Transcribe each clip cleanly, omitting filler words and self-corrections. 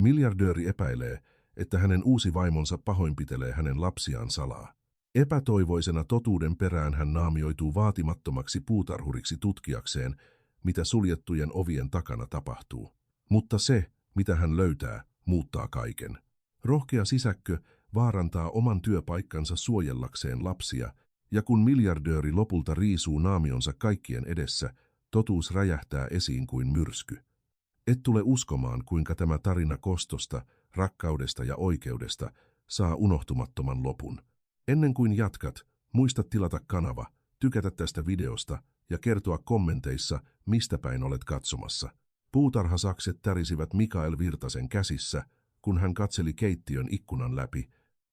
Miljardööri epäilee, että hänen uusi vaimonsa pahoinpitelee hänen lapsiaan salaa. Epätoivoisena totuuden perään hän naamioituu vaatimattomaksi puutarhuriksi tutkiakseen, mitä suljettujen ovien takana tapahtuu. Mutta se, mitä hän löytää, muuttaa kaiken. Rohkea sisäkkö vaarantaa oman työpaikkansa suojellakseen lapsia, ja kun miljardööri lopulta riisuu naamionsa kaikkien edessä, totuus räjähtää esiin kuin myrsky. Et tule uskomaan, kuinka tämä tarina kostosta, rakkaudesta ja oikeudesta saa unohtumattoman lopun. Ennen kuin jatkat, muista tilata kanava, tykätä tästä videosta ja kertoa kommenteissa, mistä päin olet katsomassa. Puutarhasakset tärisivät Mikael Virtasen käsissä, kun hän katseli keittiön ikkunan läpi.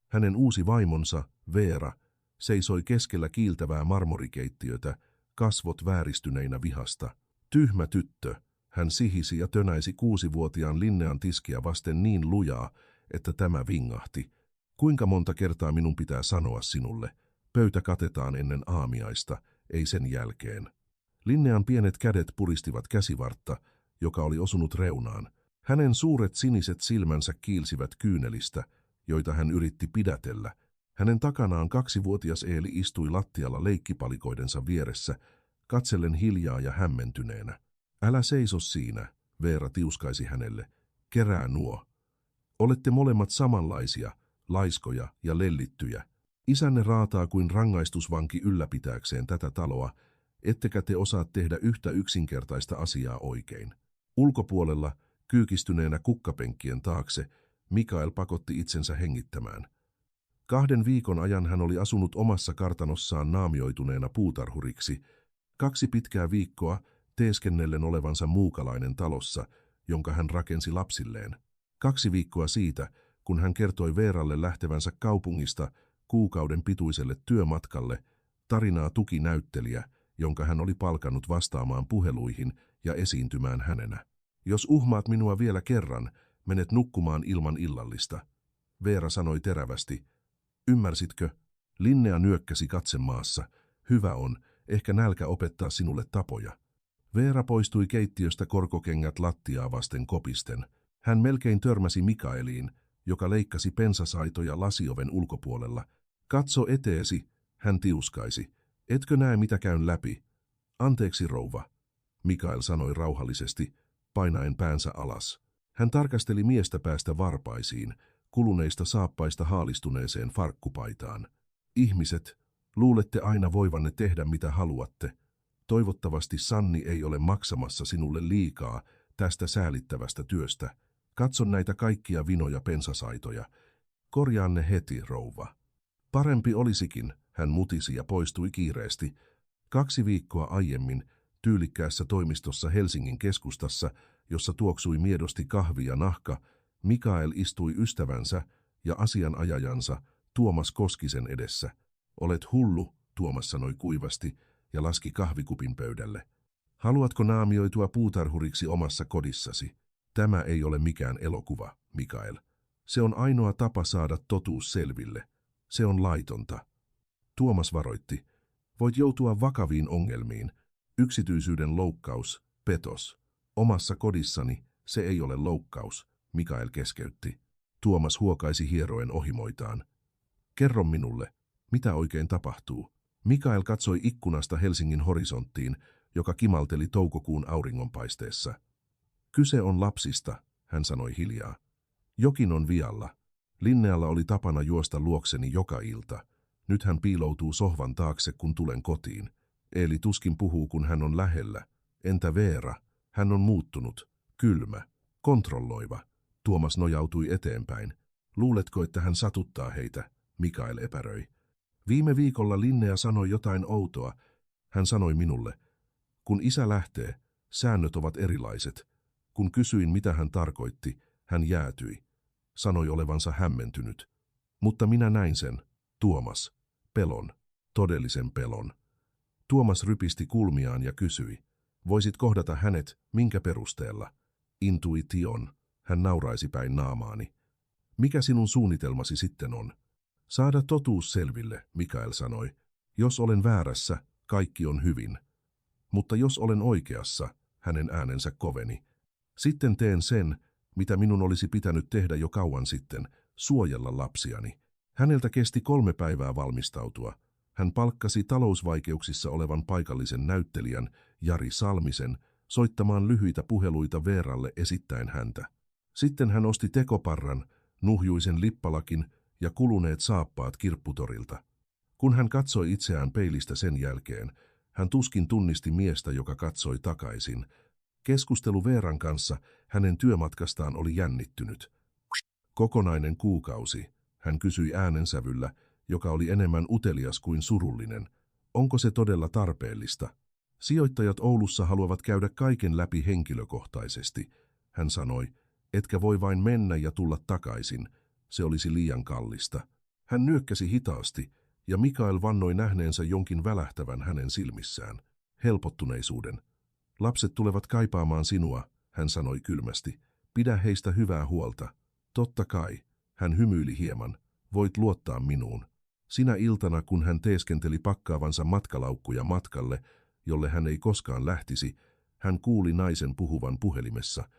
Hänen uusi vaimonsa, Veera, seisoi keskellä kiiltävää marmorikeittiötä, kasvot vääristyneinä vihasta. Tyhmä tyttö, hän sihisi ja tönäisi 6-vuotiaan Linnean tiskiä vasten niin lujaa, että tämä vingahti. Kuinka monta kertaa minun pitää sanoa sinulle? Pöytä katetaan ennen aamiaista, ei sen jälkeen. Linnean pienet kädet puristivat käsivartta, joka oli osunut reunaan. Hänen suuret siniset silmänsä kiilsivät kyynelistä, joita hän yritti pidätellä. Hänen takanaan 2-vuotias Eeli istui lattialla leikkipalikoidensa vieressä, katsellen hiljaa ja hämmentyneenä. Älä seiso siinä, Veera tiuskaisi hänelle. Kerää nuo. Olette molemmat samanlaisia, laiskoja ja lellittyjä. Isänne raataa kuin rangaistusvanki ylläpitääkseen tätä taloa, ettekä te osaa tehdä yhtä yksinkertaista asiaa oikein. Ulkopuolella, kyykistyneenä kukkapenkkien taakse, Mikael pakotti itsensä hengittämään. 2 viikon ajan hän oli asunut omassa kartanossaan naamioituneena puutarhuriksi, 2 pitkää viikkoa teeskennellen olevansa muukalainen talossa, jonka hän rakensi lapsilleen. 2 viikkoa siitä, kun hän kertoi Veeralle lähtevänsä kaupungista kuukauden pituiselle työmatkalle, tarinaa tuki näyttelijä, jonka hän oli palkannut vastaamaan puheluihin ja esiintymään hänenä. Jos uhmaat minua vielä kerran, menet nukkumaan ilman illallista, Veera sanoi terävästi. Ymmärsitkö? Linnea nyökkäsi katsemaassa. Hyvä on, ehkä nälkä opettaa sinulle tapoja. Veera poistui keittiöstä korkokengät lattiaa vasten kopisten. Hän melkein törmäsi Mikaeliin, joka leikkasi pensasaitoja lasioven ulkopuolella. Katso eteesi, hän tiuskaisi. Etkö näe mitä käyn läpi? Anteeksi rouva, Mikael sanoi rauhallisesti, painaen päänsä alas. Hän tarkasteli miestä päästä varpaisiin, kuluneista saappaista haalistuneeseen farkkupaitaan. Ihmiset, luulette aina voivanne tehdä mitä haluatte. Toivottavasti Sanni ei ole maksamassa sinulle liikaa tästä säälittävästä työstä. Katso näitä kaikkia vinoja pensasaitoja. Korjaan ne heti, rouva. Parempi olisikin, hän mutisi ja poistui kiireesti. 2 viikkoa aiemmin, tyylikkäässä toimistossa Helsingin keskustassa, jossa tuoksui miedosti kahvi ja nahka, Mikael istui ystävänsä ja asianajajansa Tuomas Koskisen edessä. Olet hullu, Tuomas sanoi kuivasti ja laski kahvikupin pöydälle. Haluatko naamioitua puutarhuriksi omassa kodissasi? Tämä ei ole mikään elokuva, Mikael. Se on ainoa tapa saada totuus selville. Se on laitonta. Tuomas varoitti. Voit joutua vakaviin ongelmiin. Yksityisyyden loukkaus, petos. Omassa kodissani se ei ole loukkaus, Mikael keskeytti. Tuomas huokaisi hieroen ohimoitaan. Kerro minulle, mitä oikein tapahtuu? Mikael katsoi ikkunasta Helsingin horisonttiin, joka kimalteli toukokuun auringonpaisteessa. Kyse on lapsista, hän sanoi hiljaa. Jokin on vialla. Linnealla oli tapana juosta luokseni joka ilta. Nyt hän piiloutuu sohvan taakse, kun tulen kotiin. Eeli tuskin puhuu, kun hän on lähellä. Entä Veera? Hän on muuttunut. Kylmä. Kontrolloiva. Tuomas nojautui eteenpäin. Luuletko, että hän satuttaa heitä? Mikael epäröi. Viime viikolla Linnea sanoi jotain outoa. Hän sanoi minulle. Kun isä lähtee, säännöt ovat erilaiset. Kun kysyin, mitä hän tarkoitti, hän jäätyi. Sanoi olevansa hämmentynyt. Mutta minä näin sen. Tuomas. Pelon. Todellisen pelon. Tuomas rypisti kulmiaan ja kysyi. Voisit kohdata hänet, minkä perusteella? Intuition. Hän nauraisi päin naamaani. Mikä sinun suunnitelmasi sitten on? Saada totuus selville, Mikael sanoi. Jos olen väärässä, kaikki on hyvin. Mutta jos olen oikeassa, hänen äänensä koveni. Sitten teen sen, mitä minun olisi pitänyt tehdä jo kauan sitten, suojella lapsiani. Häneltä kesti 3 päivää valmistautua. Hän palkkasi talousvaikeuksissa olevan paikallisen näyttelijän Jari Salmisen soittamaan lyhyitä puheluita Veeralle esittäen häntä. Sitten hän osti tekoparran, nuhjuisen lippalakin ja kuluneet saappaat kirpputorilta. Kun hän katsoi itseään peilistä sen jälkeen, hän tuskin tunnisti miestä, joka katsoi takaisin. Keskustelu Veeran kanssa hänen työmatkastaan oli jännittynyt. Kokonainen kuukausi, hän kysyi äänensävyllä, joka oli enemmän utelias kuin surullinen. Onko se todella tarpeellista? Sijoittajat Oulussa haluavat käydä kaiken läpi henkilökohtaisesti, hän sanoi, etkä voi vain mennä ja tulla takaisin. Se olisi liian kallista. Hän nyökkäsi hitaasti, ja Mikael vannoi nähneensä jonkin välähtävän hänen silmissään. Helpottuneisuuden. Lapset tulevat kaipaamaan sinua, hän sanoi kylmästi. Pidä heistä hyvää huolta. Totta kai, hän hymyili hieman. Voit luottaa minuun. Sinä iltana, kun hän teeskenteli pakkaavansa matkalaukkuja matkalle, jolle hän ei koskaan lähtisi, hän kuuli naisen puhuvan puhelimessa.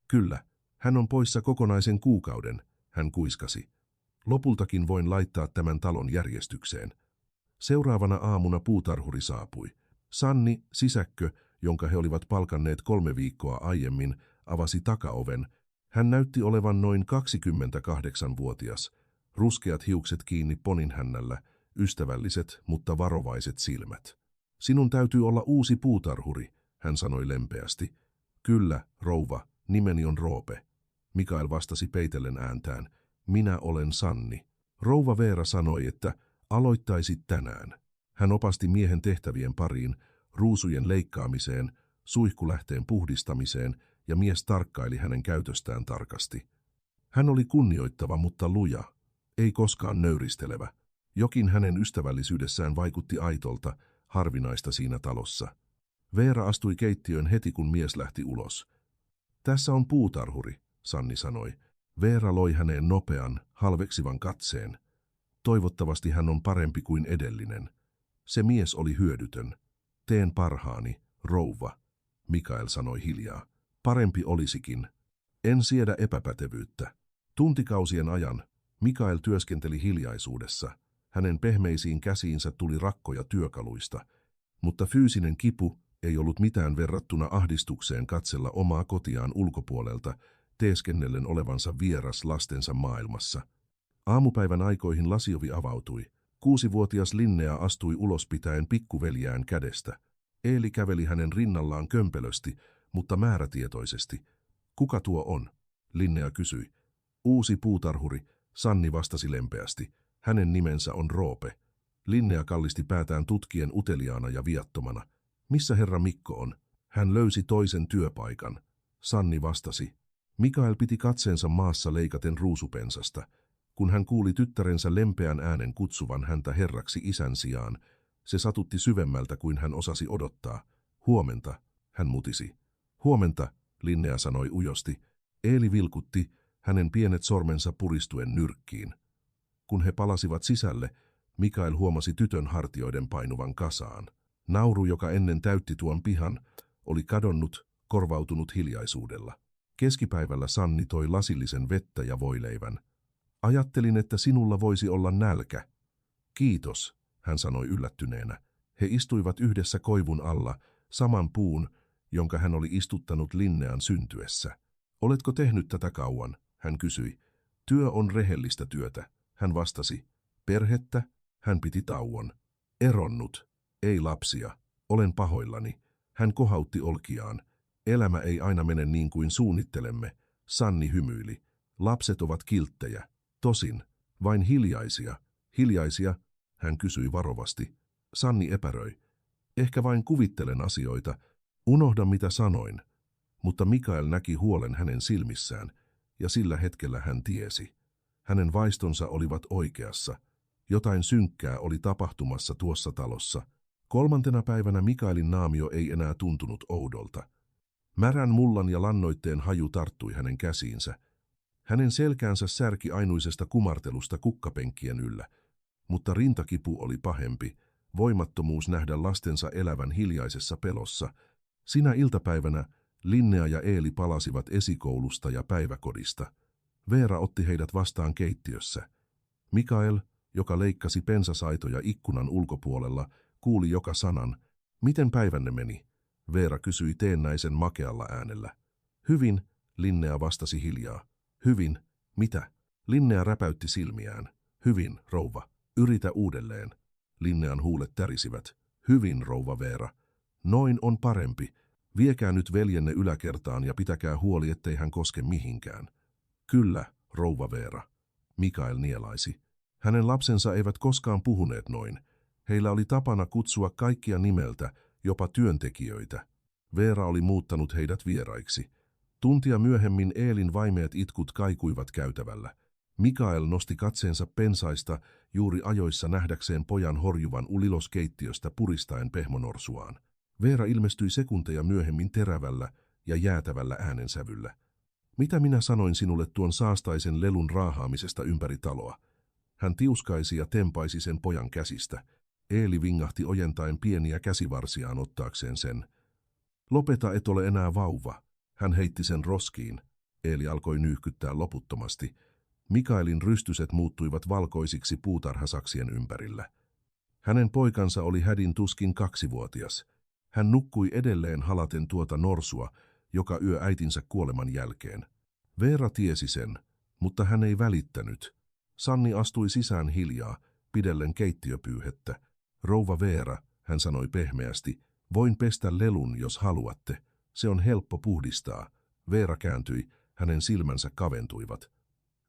Kyllä, hän on poissa kokonaisen kuukauden, hän kuiskasi. Lopultakin voin laittaa tämän talon järjestykseen. Seuraavana aamuna puutarhuri saapui. Sanni, sisäkkö, jonka he olivat palkanneet 3 viikkoa aiemmin, avasi takaoven. Hän näytti olevan noin 28-vuotias. Ruskeat hiukset kiinni poninhännällä, ystävälliset, mutta varovaiset silmät. Sinun täytyy olla uusi puutarhuri, hän sanoi lempeästi. Kyllä, rouva, nimeni on Roope. Mikael vastasi peitellen ääntään. Minä olen Sanni. Rouva Veera sanoi, että aloittaisit tänään. Hän opasti miehen tehtävien pariin, ruusujen leikkaamiseen, suihkulähteen puhdistamiseen, ja mies tarkkaili hänen käytöstään tarkasti. Hän oli kunnioittava, mutta luja, ei koskaan nöyristelevä. Jokin hänen ystävällisyydessään vaikutti aitolta, harvinaista siinä talossa. Veera astui keittiöön heti, kun mies lähti ulos. Tässä on puutarhuri, Sanni sanoi. Veera loi häneen nopean, halveksivan katseen. Toivottavasti hän on parempi kuin edellinen. Se mies oli hyödytön. Teen parhaani, rouva, Mikael sanoi hiljaa. Parempi olisikin. En siedä epäpätevyyttä. Tuntikausien ajan Mikael työskenteli hiljaisuudessa. Hänen pehmeisiin käsiinsä tuli rakkoja työkaluista, mutta fyysinen kipu ei ollut mitään verrattuna ahdistukseen katsella omaa kotiaan ulkopuolelta, teeskennellen olevansa vieras lastensa maailmassa. Aamupäivän aikoihin lasiovi avautui. 6-vuotias Linnea astui ulos pitäen pikkuveljään kädestä. Eeli käveli hänen rinnallaan kömpelösti, mutta määrätietoisesti. Kuka tuo on? Linnea kysyi. Uusi puutarhuri, Sanni vastasi lempeästi. Hänen nimensä on Roope. Linnea kallisti päätään tutkien uteliaana ja viattomana. Missä herra Mikko on? Hän löysi toisen työpaikan. Sanni vastasi. Mikael piti katseensa maassa leikaten ruusupensasta. Kun hän kuuli tyttärensä lempeän äänen kutsuvan häntä herraksi isän sijaan, se satutti syvemmältä kuin hän osasi odottaa. Huomenta, hän mutisi. Huomenta, Linnea sanoi ujosti. Eeli vilkutti, hänen pienet sormensa puristuen nyrkkiin. Kun he palasivat sisälle, Mikael huomasi tytön hartioiden painuvan kasaan. Nauru, joka ennen täytti tuon pihan, oli kadonnut, korvautunut hiljaisuudella. Keskipäivällä Sanni toi lasillisen vettä ja voileivän. Ajattelin, että sinulla voisi olla nälkä. Kiitos, hän sanoi yllättyneenä. He istuivat yhdessä koivun alla, saman puun, jonka hän oli istuttanut Linnean syntyessä. Oletko tehnyt tätä kauan? Hän kysyi. Työ on rehellistä työtä, hän vastasi. Perhettä? Hän piti tauon. Eronnut. Ei lapsia. Olen pahoillani. Hän kohautti olkiaan. Elämä ei aina mene niin kuin suunnittelemme. Sanni hymyili. Lapset ovat kilttejä. Tosin, vain hiljaisia. Hiljaisia, hän kysyi varovasti. Sanni epäröi. Ehkä vain kuvittelen asioita. Unohda mitä sanoin. Mutta Mikael näki huolen hänen silmissään, ja sillä hetkellä hän tiesi. Hänen vaistonsa olivat oikeassa. Jotain synkkää oli tapahtumassa tuossa talossa. 3. päivänä Mikaelin naamio ei enää tuntunut oudolta. Märän mullan ja lannoitteen haju tarttui hänen käsiinsä. Hänen selkäänsä särki ainuisesta kumartelusta kukkapenkkien yllä, mutta rintakipu oli pahempi, voimattomuus nähdä lastensa elävän hiljaisessa pelossa. Sinä iltapäivänä Linnea ja Eeli palasivat esikoulusta ja päiväkodista. Veera otti heidät vastaan keittiössä. Mikael, joka leikkasi pensasaitoja ikkunan ulkopuolella, kuuli joka sanan. Miten päivänne meni? Veera kysyi teennäisen makealla äänellä. Hyvin, Linnea vastasi hiljaa. Hyvin, mitä? Linnea räpäytti silmiään. Hyvin, rouva. Yritä uudelleen. Linnean huulet tärisivät. Hyvin, rouva Veera. Noin on parempi. Viekää nyt veljenne yläkertaan ja pitäkää huoli, ettei hän koske mihinkään. Kyllä, rouva Veera. Mikael nielaisi. Hänen lapsensa eivät koskaan puhuneet noin. Heillä oli tapana kutsua kaikkia nimeltä, jopa työntekijöitä. Veera oli muuttanut heidät vieraiksi. Tuntia myöhemmin Eelin vaimeat itkut kaikuivat käytävällä. Mikael nosti katseensa pensaista juuri ajoissa nähdäkseen pojan horjuvan ulilos keittiöstä puristaen pehmonorsuaan. Veera ilmestyi sekunteja myöhemmin terävällä ja jäätävällä äänensävyllä. Mitä minä sanoin sinulle tuon saastaisen lelun raahaamisesta ympäri taloa? Hän tiuskaisi ja tempaisi sen pojan käsistä. Eeli vingahti ojentaen pieniä käsivarsiaan ottaakseen sen. Lopeta, et ole enää vauva. Hän heitti sen roskiin. Eeli alkoi nyyhkyttää loputtomasti. Mikaelin rystyset muuttuivat valkoisiksi puutarhasaksien ympärillä. Hänen poikansa oli hädin tuskin 2-vuotias. Hän nukkui edelleen halaten tuota norsua, joka yö äitinsä kuoleman jälkeen. Veera tiesi sen, mutta hän ei välittänyt. Sanni astui sisään hiljaa, pidellen keittiöpyyhettä. Rouva Veera, hän sanoi pehmeästi, voin pestä lelun, jos haluatte. Se on helppo puhdistaa. Veera kääntyi, hänen silmänsä kaventuivat.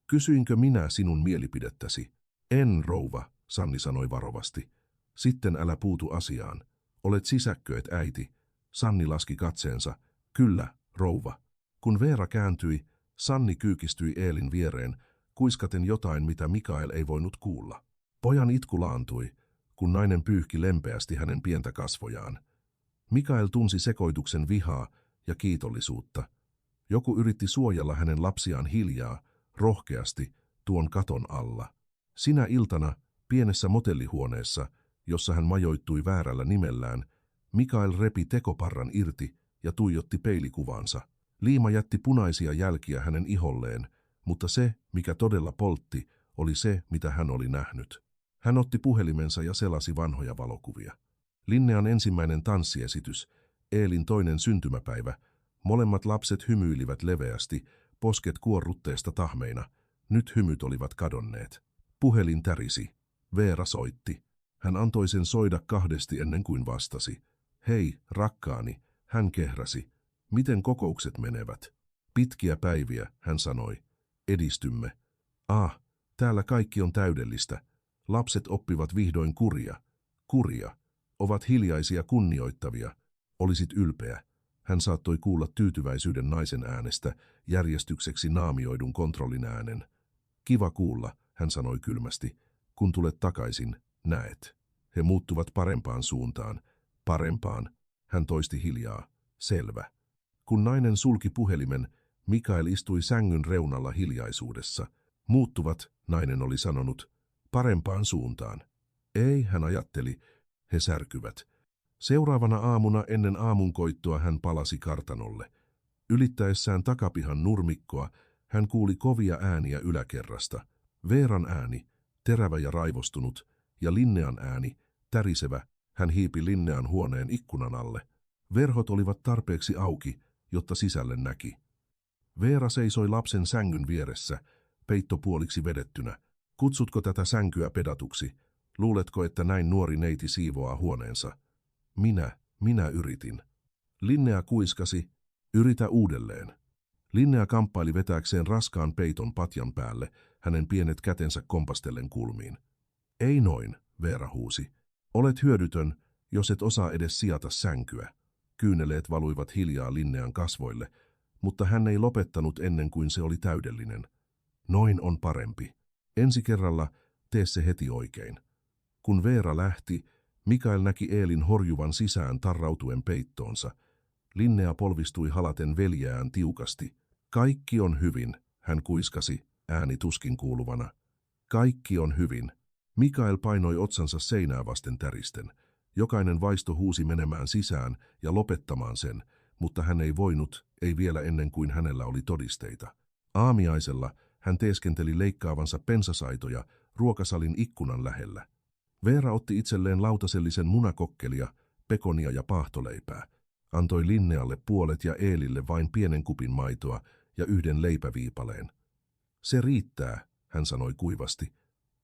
Kysyinkö minä sinun mielipidettäsi? En, rouva, Sanni sanoi varovasti. Sitten älä puutu asiaan. Olet sisäkkö, et äiti. Sanni laski katseensa. Kyllä, rouva. Kun Veera kääntyi, Sanni kyykistyi Eelin viereen, kuiskaten jotain, mitä Mikael ei voinut kuulla. Pojan itku laantui, kun nainen pyyhki lempeästi hänen pientä kasvojaan. Mikael tunsi sekoituksen vihaa ja kiitollisuutta. Joku yritti suojella hänen lapsiaan hiljaa, rohkeasti, tuon katon alla. Sinä iltana, pienessä motellihuoneessa, jossa hän majoittui väärällä nimellään, Mikael repi tekoparran irti ja tuijotti peilikuvansa. Liima jätti punaisia jälkiä hänen iholleen, mutta se, mikä todella poltti, oli se, mitä hän oli nähnyt. Hän otti puhelimensa ja selasi vanhoja valokuvia. Linnean ensimmäinen tanssiesitys, Eelin toinen syntymäpäivä, molemmat lapset hymyilivät leveästi, posket kuorrutteesta tahmeina. Nyt hymyt olivat kadonneet. Puhelin tärisi. Veera soitti. Hän antoi sen soida 2 ennen kuin vastasi. Hei, rakkaani, hän kehräsi. Miten kokoukset menevät? Pitkiä päiviä, hän sanoi. Edistymme. Täällä kaikki on täydellistä. Lapset oppivat vihdoin kuria. Kuria. Ovat hiljaisia kunnioittavia. Olisit ylpeä. Hän saattoi kuulla tyytyväisyyden naisen äänestä, järjestykseksi naamioidun kontrollin äänen. Kiva kuulla, hän sanoi kylmästi. Kun tulet takaisin, näet. He muuttuvat parempaan suuntaan. Parempaan, hän toisti hiljaa. Selvä. Kun nainen sulki puhelimen, Mikael istui sängyn reunalla hiljaisuudessa. Muuttuvat, nainen oli sanonut, parempaan suuntaan. Ei, hän ajatteli, he särkyvät. Seuraavana aamuna ennen aamunkoittoa hän palasi kartanolle. Ylittäessään takapihan nurmikkoa hän kuuli kovia ääniä yläkerrasta. Veeran ääni, terävä ja raivostunut, ja Linnean ääni, tärisevä, hän hiipi Linnean huoneen ikkunan alle. Verhot olivat tarpeeksi auki, jotta sisälle näki. Veera seisoi lapsen sängyn vieressä, peitto puoliksi vedettynä. Kutsutko tätä sänkyä pedatuksi? Luuletko, että näin nuori neiti siivoaa huoneensa? Minä yritin. Linnea kuiskasi, yritä uudelleen. Linnea kamppaili vetääkseen raskaan peiton patjan päälle, hänen pienet kätensä kompastellen kulmiin. Ei noin, Veera huusi. Olet hyödytön, jos et osaa edes sijata sänkyä. Kyyneleet valuivat hiljaa Linnean kasvoille, mutta hän ei lopettanut ennen kuin se oli täydellinen. Noin on parempi. Ensi kerralla tee se heti oikein. Kun Veera lähti, Mikael näki Eelin horjuvan sisään tarrautuen peittoonsa. Linnea polvistui halaten veljään tiukasti. Kaikki on hyvin, hän kuiskasi, ääni tuskin kuuluvana. Kaikki on hyvin. Mikael painoi otsansa seinää vasten täristen. Jokainen vaisto huusi menemään sisään ja lopettamaan sen, mutta hän ei voinut, ei vielä ennen kuin hänellä oli todisteita. Aamiaisella hän teeskenteli leikkaavansa pensasaitoja ruokasalin ikkunan lähellä. Veera otti itselleen lautasellisen munakokkelia, pekonia ja paahtoleipää. Antoi Linnealle puolet ja Eelille vain pienen kupin maitoa ja yhden leipäviipaleen. Se riittää, hän sanoi kuivasti.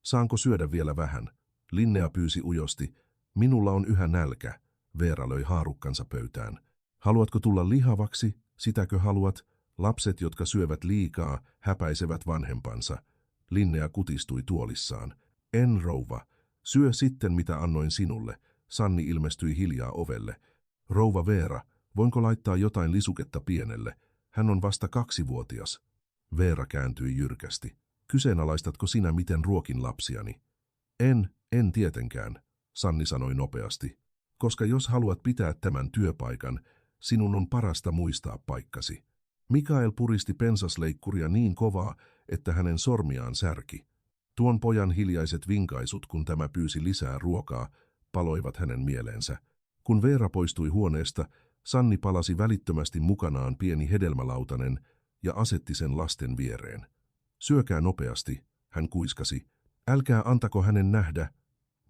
Saanko syödä vielä vähän? Linnea pyysi ujosti. Minulla on yhä nälkä. Veera löi haarukkansa pöytään. Haluatko tulla lihavaksi? Sitäkö haluat? Lapset, jotka syövät liikaa, häpäisevät vanhempansa. Linnea kutistui tuolissaan. En, rouva. Syö sitten, mitä annoin sinulle. Sanni ilmestyi hiljaa ovelle. Rouva Veera, voinko laittaa jotain lisuketta pienelle? Hän on vasta 2-vuotias. Veera kääntyi jyrkästi. Kyseenalaistatko sinä, miten ruokin lapsiani? En tietenkään, Sanni sanoi nopeasti. Koska jos haluat pitää tämän työpaikan, sinun on parasta muistaa paikkasi. Mikael puristi pensasleikkuria niin kovaa, että hänen sormiaan särki. Tuon pojan hiljaiset vinkaisut, kun tämä pyysi lisää ruokaa, paloivat hänen mieleensä. Kun Veera poistui huoneesta, Sanni palasi välittömästi mukanaan pieni hedelmälautanen ja asetti sen lasten viereen. Syökää nopeasti, hän kuiskasi. Älkää antako hänen nähdä.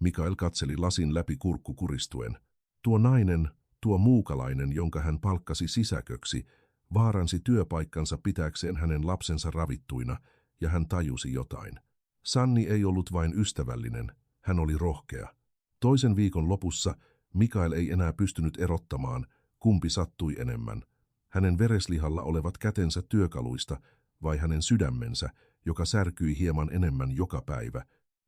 Mikael katseli lasin läpi kurkku kuristuen. Tuo nainen, tuo muukalainen, jonka hän palkkasi sisäköksi, vaaransi työpaikkansa pitääkseen hänen lapsensa ravittuina, ja hän tajusi jotain. Sanni ei ollut vain ystävällinen, hän oli rohkea. Toisen viikon lopussa Mikael ei enää pystynyt erottamaan, kumpi sattui enemmän. Hänen vereslihalla olevat kätensä työkaluista vai hänen sydämensä, joka särkyi hieman enemmän joka päivä.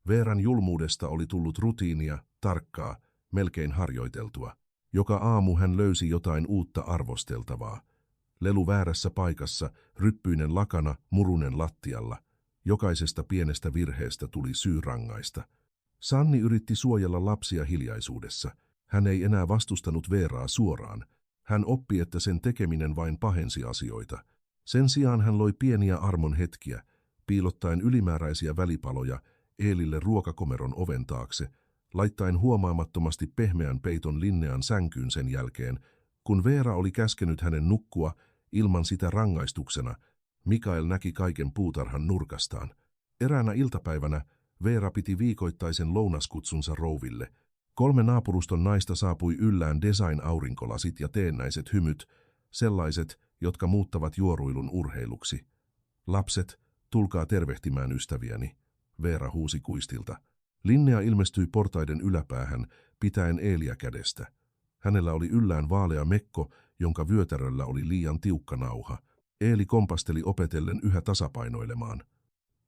Veeran julmuudesta oli tullut rutiinia, tarkkaa, melkein harjoiteltua. Joka aamu hän löysi jotain uutta arvosteltavaa. Lelu väärässä paikassa, ryppyinen lakana, murunen lattialla. Jokaisesta pienestä virheestä tuli syy rangaista. Sanni yritti suojella lapsia hiljaisuudessa. Hän ei enää vastustanut Veeraa suoraan. Hän oppi, että sen tekeminen vain pahensi asioita. Sen sijaan hän loi pieniä armon hetkiä, piilottaen ylimääräisiä välipaloja Eelille ruokakomeron oven taakse, laittaen huomaamattomasti pehmeän peiton Linnean sänkyyn sen jälkeen, kun Veera oli käskenyt hänen nukkua ilman sitä rangaistuksena. Mikael näki kaiken puutarhan nurkastaan. Eräänä iltapäivänä Veera piti viikoittaisen lounaskutsunsa rouville. 3 naapuruston naista saapui yllään design-aurinkolasit ja teennäiset hymyt, sellaiset, jotka muuttavat juoruilun urheiluksi. Lapset, tulkaa tervehtimään ystäviäni, Veera huusi kuistilta. Linnea ilmestyi portaiden yläpäähän, pitäen Eeliä kädestä. Hänellä oli yllään vaalea mekko, jonka vyötäröllä oli liian tiukka nauha. Eeli kompasteli opetellen yhä tasapainoilemaan.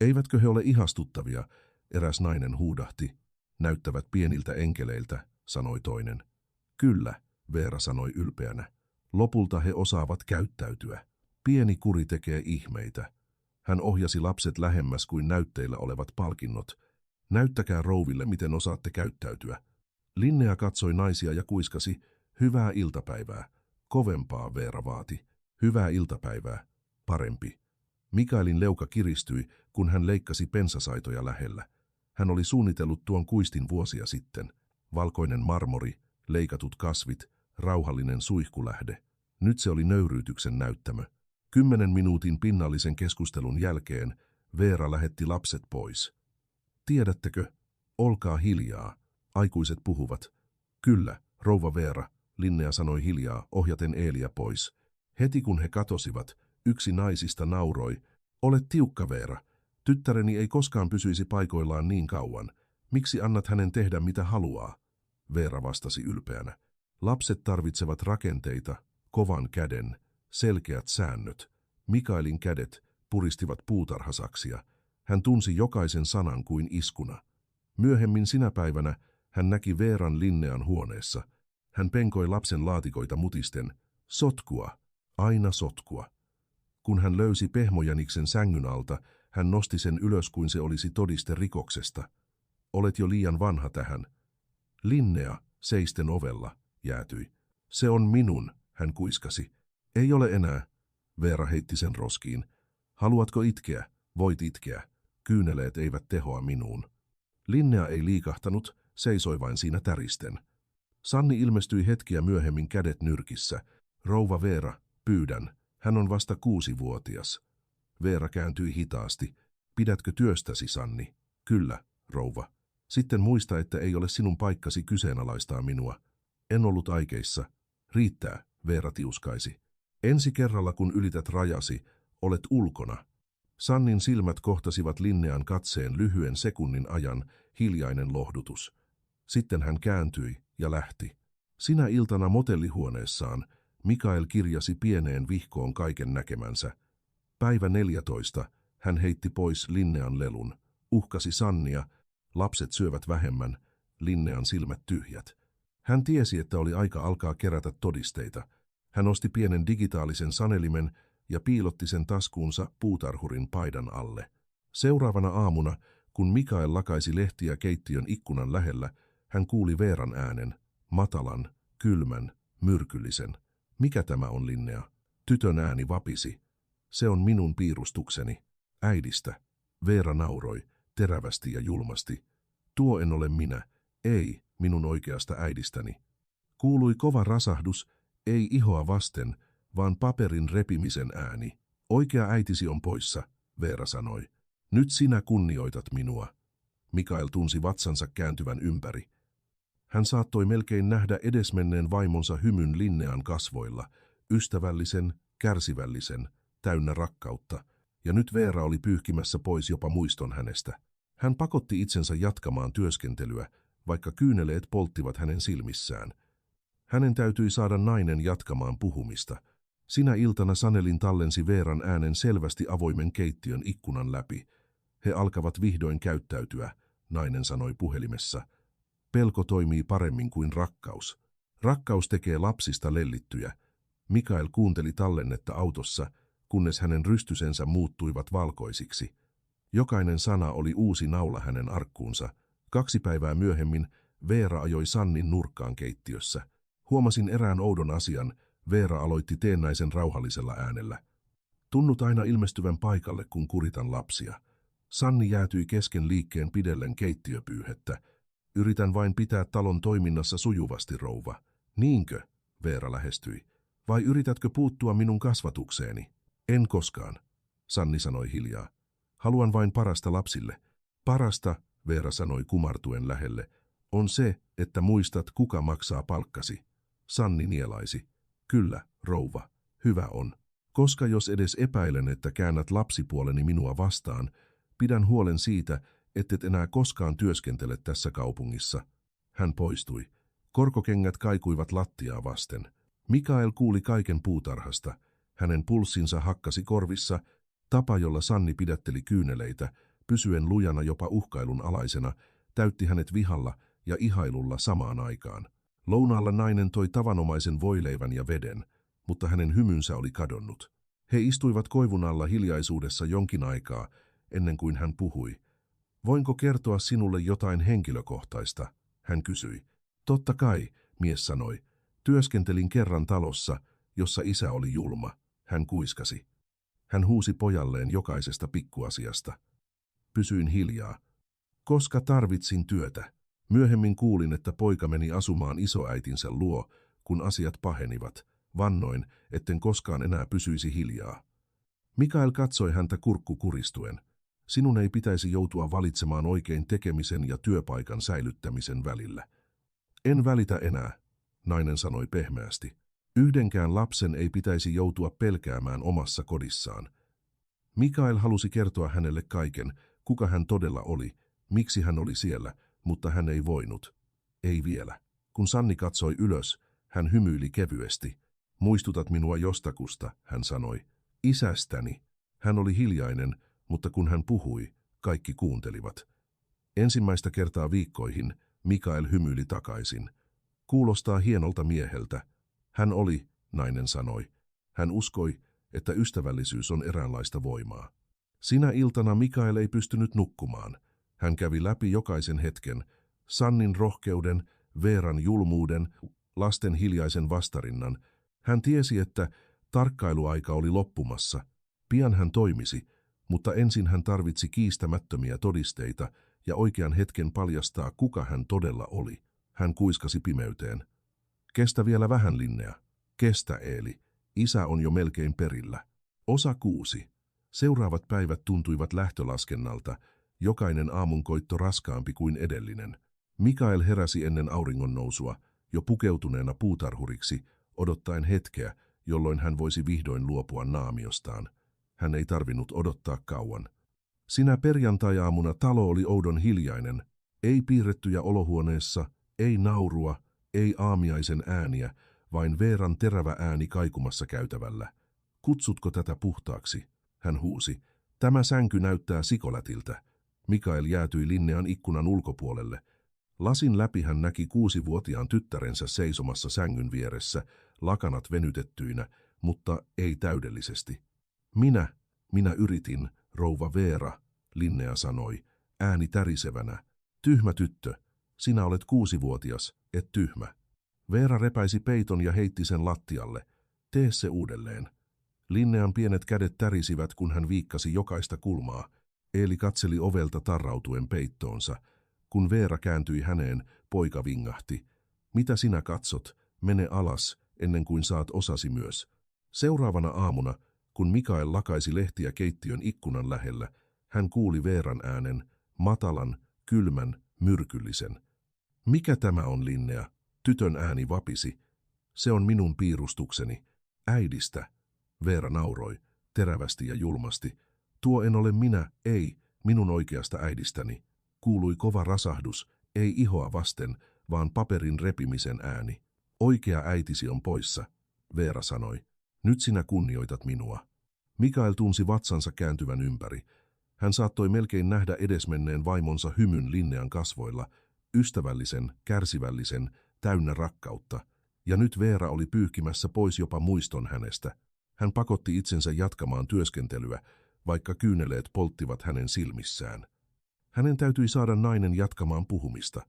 Eivätkö he ole ihastuttavia, eräs nainen huudahti. Näyttävät pieniltä enkeleiltä, sanoi toinen. Kyllä, Veera sanoi ylpeänä. Lopulta he osaavat käyttäytyä. Pieni kuri tekee ihmeitä. Hän ohjasi lapset lähemmäs kuin näytteillä olevat palkinnot. Näyttäkää rouville, miten osaatte käyttäytyä. Linnea katsoi naisia ja kuiskasi, hyvää iltapäivää. Kovempaa, Veera vaati. Hyvää iltapäivää. Parempi. Mikaelin leuka kiristyi, kun hän leikkasi pensasaitoja lähellä. Hän oli suunnitellut tuon kuistin vuosia sitten. Valkoinen marmori, leikatut kasvit, rauhallinen suihkulähde. Nyt se oli nöyryytyksen näyttämö. 10 minuutin pinnallisen keskustelun jälkeen Veera lähetti lapset pois. Tiedättekö, olkaa hiljaa, aikuiset puhuvat. Kyllä, rouva Veera, Linnea sanoi hiljaa, ohjaten Eeliä pois. Heti kun he katosivat, yksi naisista nauroi. Olet tiukka, Veera. Tyttäreni ei koskaan pysyisi paikoillaan niin kauan. Miksi annat hänen tehdä mitä haluaa? Veera vastasi ylpeänä. Lapset tarvitsevat rakenteita, kovan käden, selkeät säännöt. Mikaelin kädet puristivat puutarhasaksia. Hän tunsi jokaisen sanan kuin iskuna. Myöhemmin sinä päivänä hän näki Veeran Linnean huoneessa. Hän penkoi lapsen laatikoita mutisten. Sotkua, aina sotkua. Kun hän löysi pehmojaniksen sängyn alta, hän nosti sen ylös kuin se olisi todiste rikoksesta. Olet jo liian vanha tähän. Linnea, seisten ovella, jäätyi. Se on minun, hän kuiskasi. Ei ole enää. Veera heitti sen roskiin. Haluatko itkeä? Voit itkeä. Kyyneleet eivät tehoa minuun. Linnea ei liikahtanut, seisoi vain siinä täristen. Sanni ilmestyi hetkiä myöhemmin kädet nyrkissä. Rouva Veera, pyydän, hän on vasta 6-vuotias. Veera kääntyi hitaasti. Pidätkö työstäsi, Sanni? Kyllä, rouva. Sitten muista, että ei ole sinun paikkasi kyseenalaistaa minua. En ollut aikeissa. Riittää, Veera tiuskaisi. Ensi kerralla kun ylität rajasi, olet ulkona. Sannin silmät kohtasivat Linnean katseen lyhyen sekunnin ajan, hiljainen lohdutus. Sitten hän kääntyi ja lähti. Sinä iltana motellihuoneessaan Mikael kirjasi pieneen vihkoon kaiken näkemänsä. Päivä 14 hän heitti pois Linnean lelun, uhkasi Sannia, lapset syövät vähemmän, Linnean silmät tyhjät. Hän tiesi, että oli aika alkaa kerätä todisteita. Hän osti pienen digitaalisen sanelimen ja piilotti sen taskuunsa puutarhurin paidan alle. Seuraavana aamuna, kun Mikael lakaisi lehtiä keittiön ikkunan lähellä, hän kuuli Veeran äänen, matalan, kylmän, myrkyllisen. Mikä tämä on, Linnea? Tytön ääni vapisi. Se on minun piirustukseni. Äidistä. Veera nauroi, terävästi ja julmasti. Tuo en ole minä. Ei, minun oikeasta äidistäni. Kuului kova rasahdus, ei ihoa vasten, vaan paperin repimisen ääni. Oikea äitisi on poissa, Veera sanoi. Nyt sinä kunnioitat minua. Mikael tunsi vatsansa kääntyvän ympäri. Hän saattoi melkein nähdä edesmenneen vaimonsa hymyn Linnean kasvoilla, ystävällisen, kärsivällisen, täynnä rakkautta, ja nyt Veera oli pyyhkimässä pois jopa muiston hänestä. Hän pakotti itsensä jatkamaan työskentelyä, vaikka kyyneleet polttivat hänen silmissään. Hänen täytyi saada nainen jatkamaan puhumista. Sinä iltana Sanelin tallensi Veeran äänen selvästi avoimen keittiön ikkunan läpi. He alkavat vihdoin käyttäytyä, nainen sanoi puhelimessa. Pelko toimii paremmin kuin rakkaus. Rakkaus tekee lapsista lellittyjä. Mikael kuunteli tallennetta autossa, kunnes hänen rystysensä muuttuivat valkoisiksi. Jokainen sana oli uusi naula hänen arkkuunsa. 2 päivää myöhemmin Veera ajoi Sannin nurkkaan keittiössä. Huomasin erään oudon asian, Veera aloitti teennäisen rauhallisella äänellä. Tunnut aina ilmestyvän paikalle, kun kuritan lapsia. Sanni jäätyi kesken liikkeen pidellen keittiöpyyhettä. Yritän vain pitää talon toiminnassa sujuvasti, rouva. Niinkö? Veera lähestyi. Vai yritätkö puuttua minun kasvatukseeni? En koskaan, Sanni sanoi hiljaa. Haluan vain parasta lapsille. Parasta, Veera sanoi kumartuen lähelle, on se, että muistat, kuka maksaa palkkasi. Sanni nielaisi. Kyllä, rouva, hyvä on. Koska jos edes epäilen, että käännät lapsipuoleni minua vastaan, pidän huolen siitä, ettet enää koskaan työskentele tässä kaupungissa. Hän poistui. Korkokengät kaikuivat lattiaa vasten. Mikael kuuli kaiken puutarhasta. Hänen pulssinsa hakkasi korvissa, tapa jolla Sanni pidätteli kyyneleitä, pysyen lujana jopa uhkailun alaisena, täytti hänet vihalla ja ihailulla samaan aikaan. Lounaalla nainen toi tavanomaisen voileivän ja veden, mutta hänen hymynsä oli kadonnut. He istuivat koivun alla hiljaisuudessa jonkin aikaa, ennen kuin hän puhui. Voinko kertoa sinulle jotain henkilökohtaista? Hän kysyi. Totta kai, mies sanoi. Työskentelin kerran talossa, jossa isä oli julma. Hän kuiskasi. Hän huusi pojalleen jokaisesta pikkuasiasta. Pysyin hiljaa. Koska tarvitsin työtä. Myöhemmin kuulin, että poika meni asumaan isoäitinsä luo, kun asiat pahenivat. Vannoin, etten koskaan enää pysyisi hiljaa. Mikael katsoi häntä kurkku kuristuen. Sinun ei pitäisi joutua valitsemaan oikein tekemisen ja työpaikan säilyttämisen välillä. En välitä enää, nainen sanoi pehmeästi. Yhdenkään lapsen ei pitäisi joutua pelkäämään omassa kodissaan. Mikael halusi kertoa hänelle kaiken, kuka hän todella oli, miksi hän oli siellä, mutta hän ei voinut. Ei vielä. Kun Sanni katsoi ylös, hän hymyili kevyesti. Muistutat minua jostakusta, hän sanoi. Isästäni. Hän oli hiljainen, mutta kun hän puhui, kaikki kuuntelivat. Ensimmäistä kertaa viikkoihin Mikael hymyili takaisin. Kuulostaa hienolta mieheltä. Hän oli, nainen sanoi. Hän uskoi, että ystävällisyys on eräänlaista voimaa. Sinä iltana Mikael ei pystynyt nukkumaan. Hän kävi läpi jokaisen hetken, Sannin rohkeuden, Veeran julmuuden, lasten hiljaisen vastarinnan. Hän tiesi, että tarkkailuaika oli loppumassa. Pian hän toimisi, mutta ensin hän tarvitsi kiistämättömiä todisteita ja oikean hetken paljastaa, kuka hän todella oli. Hän kuiskasi pimeyteen. Kestä vielä vähän, Linnea. Kestä, Eeli. Isä on jo melkein perillä. Osa 6. Seuraavat päivät tuntuivat lähtölaskennalta, jokainen aamunkoitto raskaampi kuin edellinen. Mikael heräsi ennen auringonnousua, jo pukeutuneena puutarhuriksi, odottaen hetkeä, jolloin hän voisi vihdoin luopua naamiostaan. Hän ei tarvinnut odottaa kauan. Sinä perjantai-aamuna talo oli oudon hiljainen. Ei piirrettyjä olohuoneessa, ei naurua, ei aamiaisen ääniä, vain Veeran terävä ääni kaikumassa käytävällä. Kutsutko tätä puhtaaksi? Hän huusi. Tämä sänky näyttää sikolätiltä. Mikael jäätyi Linnean ikkunan ulkopuolelle. Lasin läpi hän näki 6-vuotiaan tyttärensä seisomassa sängyn vieressä, lakanat venytettyinä, mutta ei täydellisesti. Minä yritin, rouva Veera, Linnea sanoi, ääni tärisevänä. Tyhmä tyttö, sinä olet 6-vuotias, et tyhmä. Veera repäisi peiton ja heitti sen lattialle. Tee se uudelleen. Linnean pienet kädet tärisivät, kun hän viikkasi jokaista kulmaa. Eeli katseli ovelta tarrautuen peittoonsa. Kun Veera kääntyi häneen, poika vingahti. Mitä sinä katsot? Mene alas, ennen kuin saat osasi myös. Seuraavana aamuna, kun Mikael lakaisi lehtiä keittiön ikkunan lähellä, hän kuuli Veeran äänen, matalan, kylmän, myrkyllisen. Mikä tämä on, Linnea? Tytön ääni vapisi. Se on minun piirustukseni. Äidistä. Veera nauroi, terävästi ja julmasti. Tuo en ole minä, ei, minun oikeasta äidistäni. Kuului kova rasahdus, ei ihoa vasten, vaan paperin repimisen ääni. Oikea äitisi on poissa, Veera sanoi. Nyt sinä kunnioitat minua. Mikael tunsi vatsansa kääntyvän ympäri. Hän saattoi melkein nähdä edesmenneen vaimonsa hymyn Linnean kasvoilla, ystävällisen, kärsivällisen, täynnä rakkautta. Ja nyt Veera oli pyyhkimässä pois jopa muiston hänestä. Hän pakotti itsensä jatkamaan työskentelyä, vaikka kyyneleet polttivat hänen silmissään. Hänen täytyi saada nainen jatkamaan puhumista.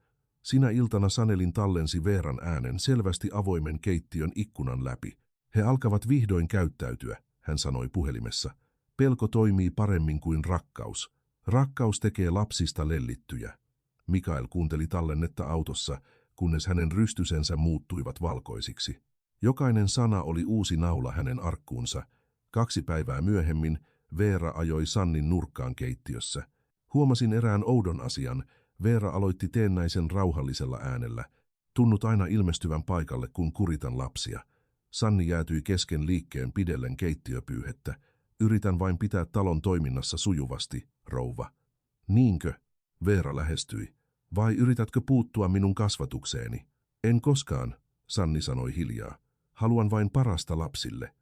Sinä iltana Sanelin tallensi Veeran äänen selvästi avoimen keittiön ikkunan läpi. He alkavat vihdoin käyttäytyä, hän sanoi puhelimessa. Pelko toimii paremmin kuin rakkaus. Rakkaus tekee lapsista lellittyjä. Mikael kuunteli tallennetta autossa, kunnes hänen rystysensä muuttuivat valkoisiksi. Jokainen sana oli uusi naula hänen arkkuunsa. 2 päivää myöhemmin Veera ajoi Sannin nurkkaan keittiössä. Huomasin erään oudon asian. Veera aloitti teennäisen rauhallisella äänellä. Tunnut aina ilmestyvän paikalle, kun kuritan lapsia. Sanni jäätyi kesken liikkeen pidellen keittiöpyyhettä. Yritän vain pitää talon toiminnassa sujuvasti, rouva. Niinkö? Veera lähestyi. Vai yritätkö puuttua minun kasvatukseeni? En koskaan, Sanni sanoi hiljaa. Haluan vain parasta lapsille.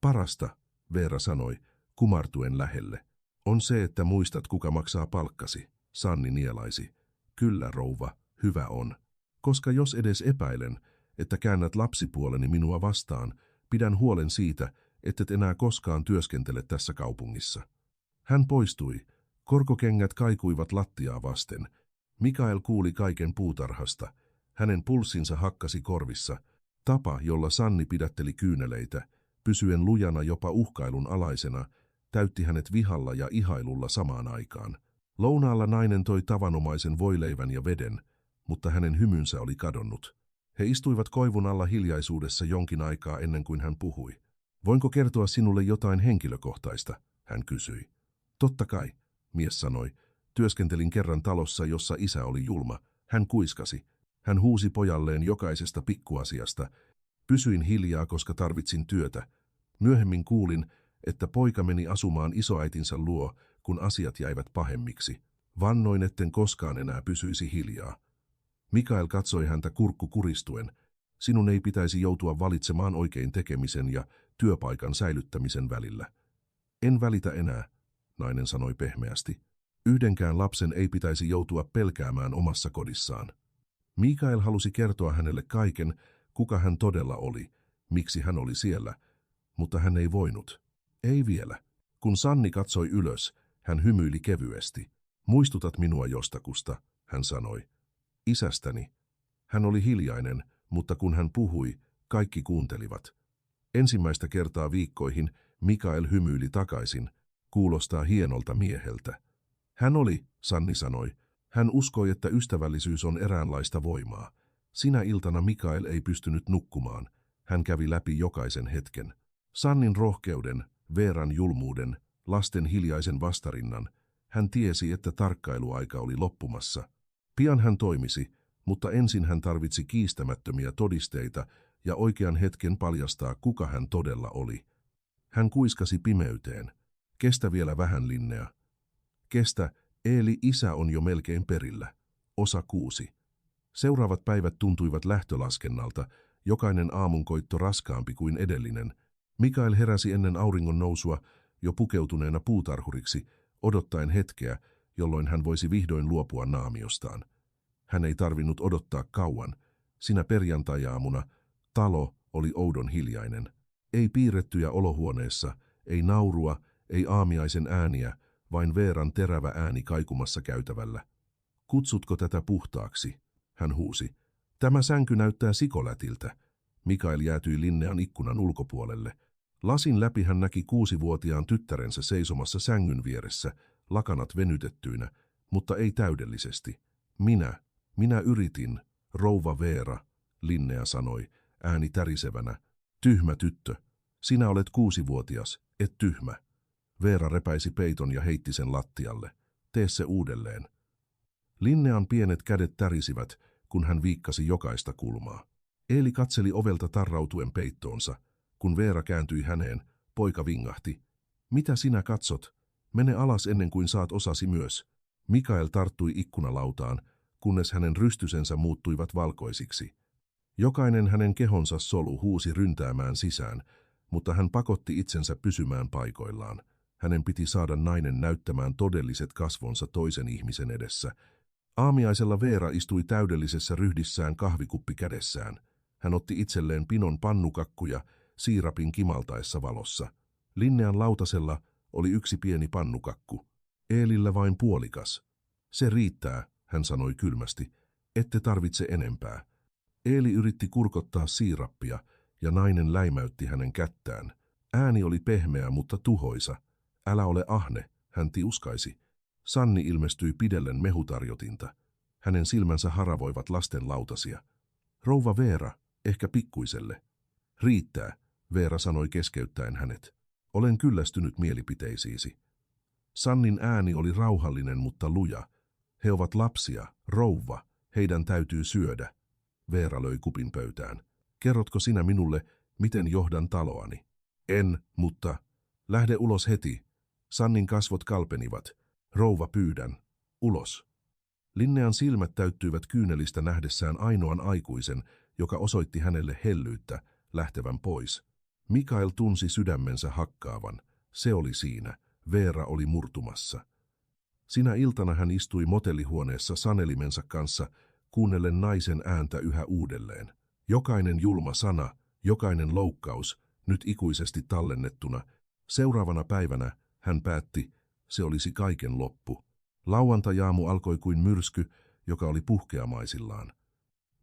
Parasta, Veera sanoi, kumartuen lähelle. On se, että muistat, kuka maksaa palkkasi, Sanni nielaisi. Kyllä, rouva, hyvä on. Koska jos edes epäilen, että käännät lapsipuoleni minua vastaan, pidän huolen siitä, ettet enää koskaan työskentele tässä kaupungissa. Hän poistui. Korkokengät kaikuivat lattiaa vasten. Mikael kuuli kaiken puutarhasta. Hänen pulssinsa hakkasi korvissa. Tapa, jolla Sanni pidätteli kyyneleitä, pysyen lujana jopa uhkailun alaisena, täytti hänet vihalla ja ihailulla samaan aikaan. Lounaalla nainen toi tavanomaisen voileivän ja veden, mutta hänen hymynsä oli kadonnut. He istuivat koivun alla hiljaisuudessa jonkin aikaa ennen kuin hän puhui. Voinko kertoa sinulle jotain henkilökohtaista, hän kysyi. Totta kai, mies sanoi. Työskentelin kerran talossa, jossa isä oli julma. Hän kuiskasi. Hän huusi pojalleen jokaisesta pikkuasiasta. Pysyin hiljaa, koska tarvitsin työtä. Myöhemmin kuulin, että poika meni asumaan isoäitinsä luo, kun asiat jäivät pahemmiksi. Vannoin, etten koskaan enää pysyisi hiljaa. Mikael katsoi häntä kurkku kuristuen. Sinun ei pitäisi joutua valitsemaan oikein tekemisen ja työpaikan säilyttämisen välillä. En välitä enää, nainen sanoi pehmeästi. Yhdenkään lapsen ei pitäisi joutua pelkäämään omassa kodissaan. Mikael halusi kertoa hänelle kaiken, kuka hän todella oli, miksi hän oli siellä, mutta hän ei voinut. Ei vielä. Kun Sanni katsoi ylös, hän hymyili kevyesti. Muistutat minua jostakusta, hän sanoi. Isästäni. Hän oli hiljainen, mutta kun hän puhui, kaikki kuuntelivat. Ensimmäistä kertaa viikkoihin Mikael hymyili takaisin. Kuulostaa hienolta mieheltä. Hän oli, Sanni sanoi. Hän uskoi, että ystävällisyys on eräänlaista voimaa. Sinä iltana Mikael ei pystynyt nukkumaan. Hän kävi läpi jokaisen hetken. Sannin rohkeuden, Veeran julmuuden, lasten hiljaisen vastarinnan. Hän tiesi, että tarkkailuaika oli loppumassa. Pian hän toimisi, mutta ensin hän tarvitsi kiistämättömiä todisteita ja oikean hetken paljastaa, kuka hän todella oli. Hän kuiskasi pimeyteen. Kestä vielä vähän, Linnea. Kestä, Eeli, isä on jo melkein perillä. Osa 6. Seuraavat päivät tuntuivat lähtölaskennalta, jokainen aamunkoitto raskaampi kuin edellinen. Mikael heräsi ennen auringon nousua jo pukeutuneena puutarhuriksi, odottaen hetkeä, jolloin hän voisi vihdoin luopua naamiostaan. Hän ei tarvinnut odottaa kauan. Sinä perjantai-aamuna talo oli oudon hiljainen. Ei piirrettyjä olohuoneessa, ei naurua, ei aamiaisen ääniä, vain Veeran terävä ääni kaikumassa käytävällä. Kutsutko tätä puhtaaksi? Hän huusi. Tämä sänky näyttää sikolätiltä. Mikael jäätyi Linnean ikkunan ulkopuolelle. Lasin läpi hän näki 6-vuotiaan tyttärensä seisomassa sängyn vieressä, lakanat venytettyinä, mutta ei täydellisesti. Minä yritin, rouva Veera, Linnea sanoi, ääni tärisevänä. Tyhmä tyttö. Sinä olet 6-vuotias, et tyhmä. Veera repäisi peiton ja heitti sen lattialle. Tee se uudelleen. Linnean pienet kädet tärisivät, kun hän viikkasi jokaista kulmaa. Eeli katseli ovelta tarrautuen peittoonsa. Kun Veera kääntyi häneen, poika vingahti. Mitä sinä katsot? Mene alas ennen kuin saat osasi myös. Mikael tarttui ikkunalautaan, kunnes hänen rystysensä muuttuivat valkoisiksi. Jokainen hänen kehonsa solu huusi ryntäämään sisään, mutta hän pakotti itsensä pysymään paikoillaan. Hänen piti saada nainen näyttämään todelliset kasvonsa toisen ihmisen edessä. Aamiaisella Veera istui täydellisessä ryhdissään kahvikuppi kädessään. Hän otti itselleen pinon pannukakkuja siirapin kimaltaessa valossa. Linnean lautasella oli yksi pieni pannukakku. Eelillä vain puolikas. Se riittää, hän sanoi kylmästi. Ette tarvitse enempää. Eeli yritti kurkottaa siirappia, ja nainen läimäytti hänen kättään. Ääni oli pehmeä, mutta tuhoisa. Älä ole ahne, hän tiuskaisi. Sanni ilmestyi pidellen mehutarjotinta. Hänen silmänsä haravoivat lasten lautasia. Rouva Veera, ehkä pikkuiselle. Riittää, Veera sanoi keskeyttäen hänet. Olen kyllästynyt mielipiteisiisi. Sannin ääni oli rauhallinen, mutta luja. He ovat lapsia, rouva, heidän täytyy syödä. Veera löi kupin pöytään. Kerrotko sinä minulle, miten johdan taloani? En, mutta... Lähde ulos heti. Sannin kasvot kalpenivat. Rouva, pyydän. Ulos. Linnean silmät täyttyivät kyynelistä nähdessään ainoan aikuisen, joka osoitti hänelle hellyyttä, lähtevän pois. Mikael tunsi sydämensä hakkaavan. Se oli siinä. Veera oli murtumassa. Sinä iltana hän istui motellihuoneessa sanelimensa kanssa, kuunnellen naisen ääntä yhä uudelleen. Jokainen julma sana, jokainen loukkaus, nyt ikuisesti tallennettuna. Seuraavana päivänä hän päätti, se olisi kaiken loppu. Lauantajaamu alkoi kuin myrsky, joka oli puhkeamaisillaan.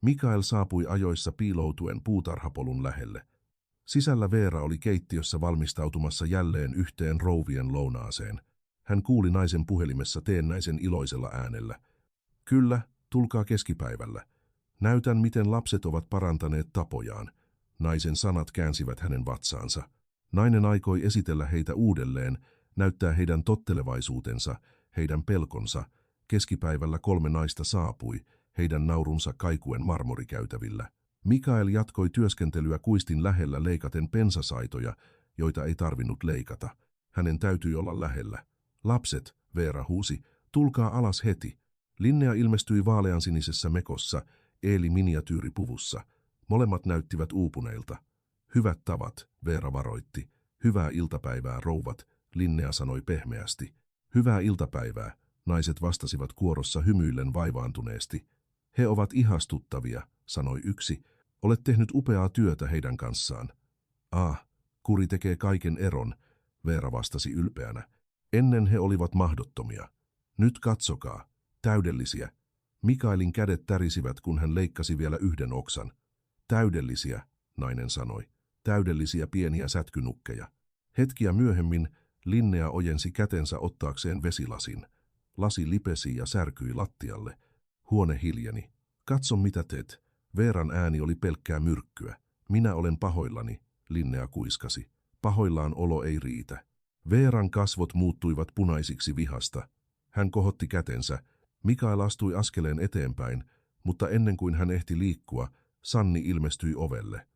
Mikael saapui ajoissa piiloutuen puutarhapolun lähelle. Sisällä Veera oli keittiössä valmistautumassa jälleen yhteen rouvien lounaaseen. Hän kuuli naisen puhelimessa teennäisen iloisella äänellä. Kyllä, tulkaa keskipäivällä. Näytän, miten lapset ovat parantaneet tapojaan. Naisen sanat käänsivät hänen vatsaansa. Nainen aikoi esitellä heitä uudelleen, näyttää heidän tottelevaisuutensa, heidän pelkonsa. Keskipäivällä 3 naista saapui, heidän naurunsa kaikuen marmorikäytävillä. Mikael jatkoi työskentelyä kuistin lähellä leikaten pensasaitoja, joita ei tarvinnut leikata. Hänen täytyi olla lähellä. Lapset, Veera huusi, tulkaa alas heti. Linnea ilmestyi vaaleansinisessä mekossa, Eeli miniatyyripuvussa. Molemmat näyttivät uupuneilta. Hyvät tavat, Veera varoitti. Hyvää iltapäivää, rouvat, Linnea sanoi pehmeästi. Hyvää iltapäivää, naiset vastasivat kuorossa hymyillen vaivaantuneesti. He ovat ihastuttavia, sanoi yksi. Olet tehnyt upeaa työtä heidän kanssaan. Kuri tekee kaiken eron, Veera vastasi ylpeänä. Ennen he olivat mahdottomia. Nyt katsokaa, täydellisiä. Mikaelin kädet tärisivät, kun hän leikkasi vielä yhden oksan. Täydellisiä, nainen sanoi. Täydellisiä pieniä sätkynukkeja. Hetkiä myöhemmin Linnea ojensi kätensä ottaakseen vesilasin. Lasi lipesi ja särkyi lattialle. Huone hiljeni. Katso mitä teet. Veeran ääni oli pelkkää myrkkyä. Minä olen pahoillani, Linnea kuiskasi. Pahoillaan olo ei riitä. Veeran kasvot muuttuivat punaisiksi vihasta. Hän kohotti kätensä. Mikael astui askeleen eteenpäin, mutta ennen kuin hän ehti liikkua, Sanni ilmestyi ovelle.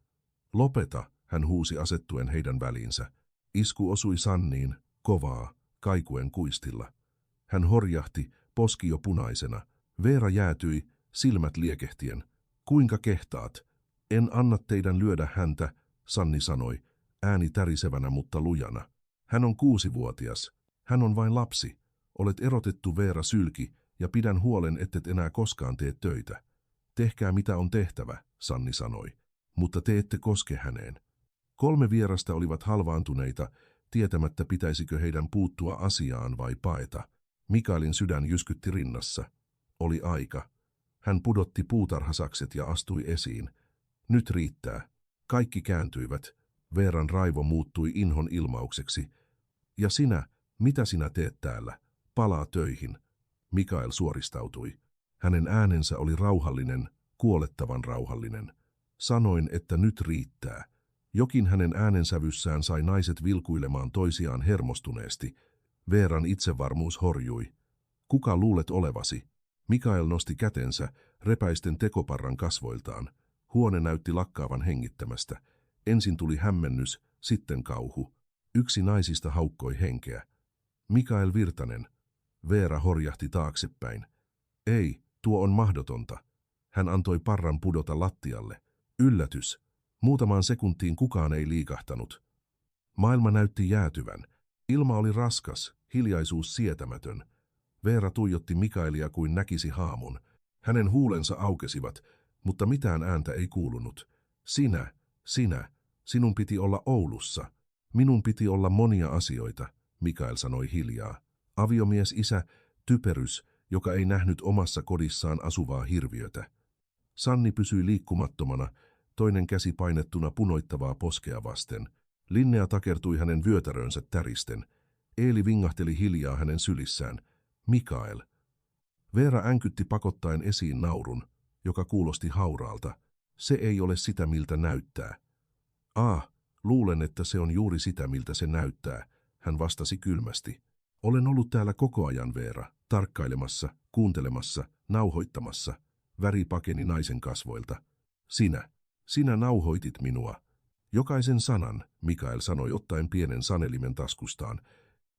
Lopeta, hän huusi asettuen heidän väliinsä. Isku osui Sanniin, kovaa, kaikuen kuistilla. Hän horjahti, poski jo punaisena. Veera jäätyi, silmät liekehtien. Kuinka kehtaat? En anna teidän lyödä häntä, Sanni sanoi, ääni tärisevänä mutta lujana. Hän on 6-vuotias. Hän on vain lapsi. Olet erotettu, Veera sylki, ja pidän huolen, ettet enää koskaan tee töitä. Tehkää mitä on tehtävä, Sanni sanoi, mutta te ette koske häneen. 3 vierasta olivat halvaantuneita, tietämättä pitäisikö heidän puuttua asiaan vai paeta. Mikaelin sydän jyskytti rinnassa. Oli aika. Hän pudotti puutarhasakset ja astui esiin. Nyt riittää. Kaikki kääntyivät. Veeran raivo muuttui inhon ilmaukseksi. Ja sinä, mitä sinä teet täällä? Palaa töihin. Mikael suoristautui. Hänen äänensä oli rauhallinen, kuolettavan rauhallinen. Sanoin, että nyt riittää. Jokin hänen äänensävyssään sai naiset vilkuilemaan toisiaan hermostuneesti. Veeran itsevarmuus horjui. Kuka luulet olevasi? Mikael nosti kätensä, repäisten tekoparran kasvoiltaan. Huone näytti lakkaavan hengittämästä. Ensin tuli hämmennys, sitten kauhu. Yksi naisista haukkoi henkeä. Mikael Virtanen. Veera horjahti taaksepäin. Ei, tuo on mahdotonta. Hän antoi parran pudota lattialle. Yllätys. Muutamaan sekuntiin kukaan ei liikahtanut. Maailma näytti jäätyvän. Ilma oli raskas, hiljaisuus sietämätön. Veera tuijotti Mikaelia kuin näkisi haamun. Hänen huulensa aukesivat, mutta mitään ääntä ei kuulunut. Sinun piti olla Oulussa. Minun piti olla monia asioita, Mikael sanoi hiljaa. Aviomies, isä, typerys, joka ei nähnyt omassa kodissaan asuvaa hirviötä. Sanni pysyi liikkumattomana, toinen käsi painettuna punoittavaa poskea vasten. Linnea takertui hänen vyötärönsä täristen. Eeli vingahteli hiljaa hänen sylissään. Mikael. Veera änkytti pakottaen esiin naurun, joka kuulosti hauraalta. Se ei ole sitä, miltä näyttää. Luulen, että se on juuri sitä, miltä se näyttää, hän vastasi kylmästi. Olen ollut täällä koko ajan, Veera, tarkkailemassa, kuuntelemassa, nauhoittamassa. Väri pakeni naisen kasvoilta. Sinä nauhoitit minua. Jokaisen sanan, Mikael sanoi ottaen pienen sanelimen taskustaan.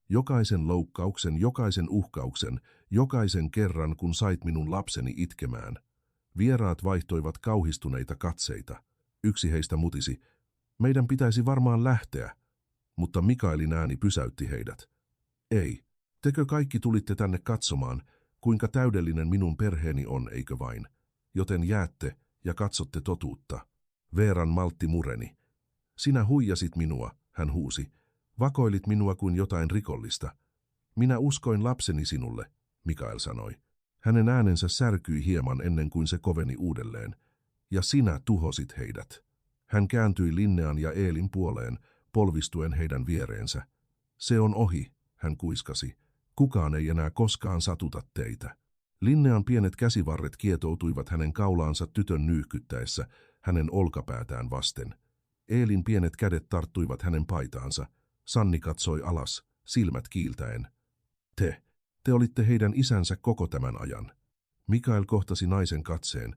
Jokaisen loukkauksen, jokaisen uhkauksen, jokaisen kerran, kun sait minun lapseni itkemään. Vieraat vaihtoivat kauhistuneita katseita. Yksi heistä mutisi. Meidän pitäisi varmaan lähteä. Mutta Mikaelin ääni pysäytti heidät. Ei. Tekö kaikki tulitte tänne katsomaan, kuinka täydellinen minun perheeni on, eikö vain? Joten jäätte ja katsotte totuutta. Veeran maltti mureni. Sinä huijasit minua, hän huusi. Vakoilit minua kuin jotain rikollista. Minä uskoin lapseni sinulle, Mikael sanoi. Hänen äänensä särkyi hieman ennen kuin se koveni uudelleen. Ja sinä tuhosit heidät. Hän kääntyi Linnean ja Eelin puoleen, polvistuen heidän viereensä. Se on ohi, hän kuiskasi. Kukaan ei enää koskaan satuta teitä. Linnean pienet käsivarret kietoutuivat hänen kaulaansa tytön nyyhkyttäessä, hänen olkapäätään vasten. Eelin pienet kädet tarttuivat hänen paitaansa. Sanni katsoi alas, silmät kiiltäen. Te olitte heidän isänsä koko tämän ajan. Mikael kohtasi naisen katseen.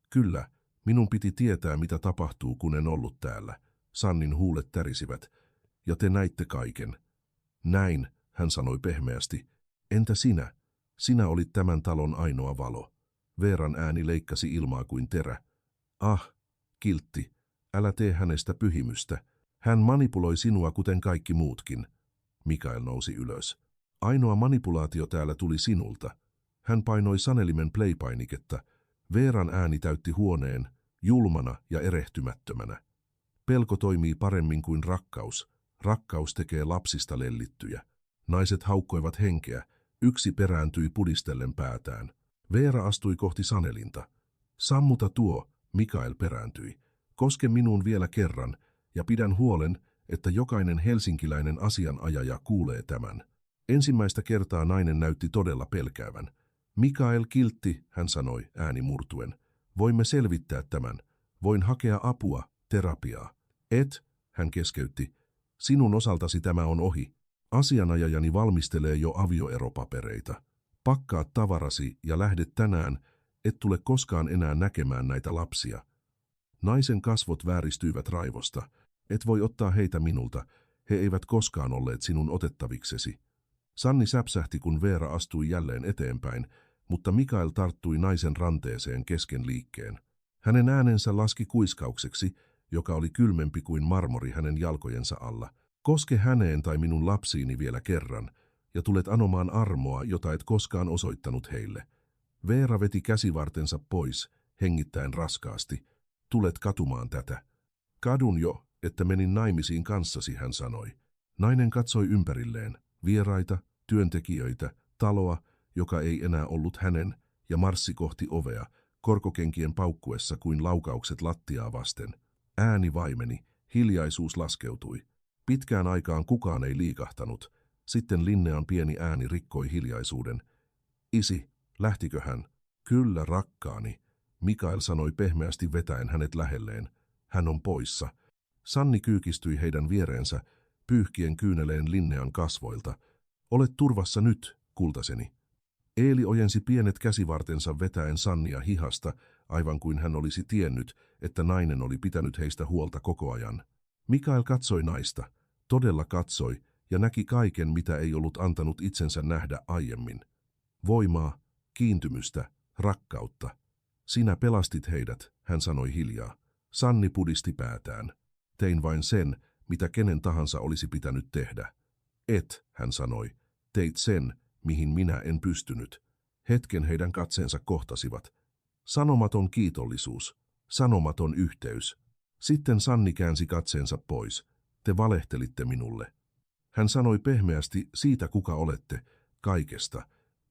Kyllä, minun piti tietää, mitä tapahtuu, kun en ollut täällä. Sannin huulet tärisivät. Ja te näitte kaiken. Näin, hän sanoi pehmeästi. Entä sinä? Sinä olit tämän talon ainoa valo. Veeran ääni leikkasi ilmaa kuin terä. Kiltti, älä tee hänestä pyhimystä. Hän manipuloi sinua kuten kaikki muutkin. Mikael nousi ylös. Ainoa manipulaatio täällä tuli sinulta. Hän painoi sanelimen play-painiketta. Veeran ääni täytti huoneen, julmana ja erehtymättömänä. Pelko toimii paremmin kuin rakkaus. Rakkaus tekee lapsista lellittyjä. Naiset haukkoivat henkeä. Yksi perääntyi pudistellen päätään. Veera astui kohti sanelinta. Sammuta tuo, Mikael perääntyi. Koske minuun vielä kerran, ja pidän huolen, että jokainen helsinkiläinen asianajaja kuulee tämän. Ensimmäistä kertaa nainen näytti todella pelkäävän. Mikael, kiltti, hän sanoi ääni murtuen. Voimme selvittää tämän. Voin hakea apua, terapiaa. Et, hän keskeytti. Sinun osaltasi tämä on ohi. Asianajajani valmistelee jo avioeropapereita. Pakkaa tavarasi ja lähde tänään, et tule koskaan enää näkemään näitä lapsia. Naisen kasvot vääristyivät raivosta. Et voi ottaa heitä minulta, he eivät koskaan olleet sinun otettaviksesi. Sanni säpsähti, kun Veera astui jälleen eteenpäin, mutta Mikael tarttui naisen ranteeseen kesken liikkeen. Hänen äänensä laski kuiskaukseksi, joka oli kylmempi kuin marmori hänen jalkojensa alla. Koske häneen tai minun lapsiini vielä kerran, ja tulet anomaan armoa, jota et koskaan osoittanut heille. Veera veti käsivartensa pois, hengittäen raskaasti. Tulet katumaan tätä. Kadun jo, että menin naimisiin kanssasi, hän sanoi. Nainen katsoi ympärilleen, vieraita, työntekijöitä, taloa, joka ei enää ollut hänen, ja marssi kohti ovea, korkokenkien paukkuessa kuin laukaukset lattiaa vasten. Ääni vaimeni, hiljaisuus laskeutui. Pitkään aikaan kukaan ei liikahtanut. Sitten Linnean pieni ääni rikkoi hiljaisuuden. Isi, lähtikö hän? Kyllä, rakkaani, Mikael sanoi pehmeästi vetäen hänet lähelleen. Hän on poissa. Sanni kyykistyi heidän viereensä, pyyhkien kyyneleen Linnean kasvoilta. Olet turvassa nyt, kultaseni. Eeli ojensi pienet käsivartensa vetäen Sannia hihasta, aivan kuin hän olisi tiennyt, että nainen oli pitänyt heistä huolta koko ajan. Mikael katsoi naista, todella katsoi, ja näki kaiken, mitä ei ollut antanut itsensä nähdä aiemmin. Voimaa, kiintymystä, rakkautta. Sinä pelastit heidät, hän sanoi hiljaa. Sanni pudisti päätään. Tein vain sen, mitä kenen tahansa olisi pitänyt tehdä. Et, hän sanoi, teit sen, mihin minä en pystynyt. Hetken heidän katseensa kohtasivat. Sanomaton kiitollisuus, sanomaton yhteys. Sitten Sanni käänsi katseensa pois. Te valehtelitte minulle. Hän sanoi pehmeästi siitä, kuka olette, kaikesta.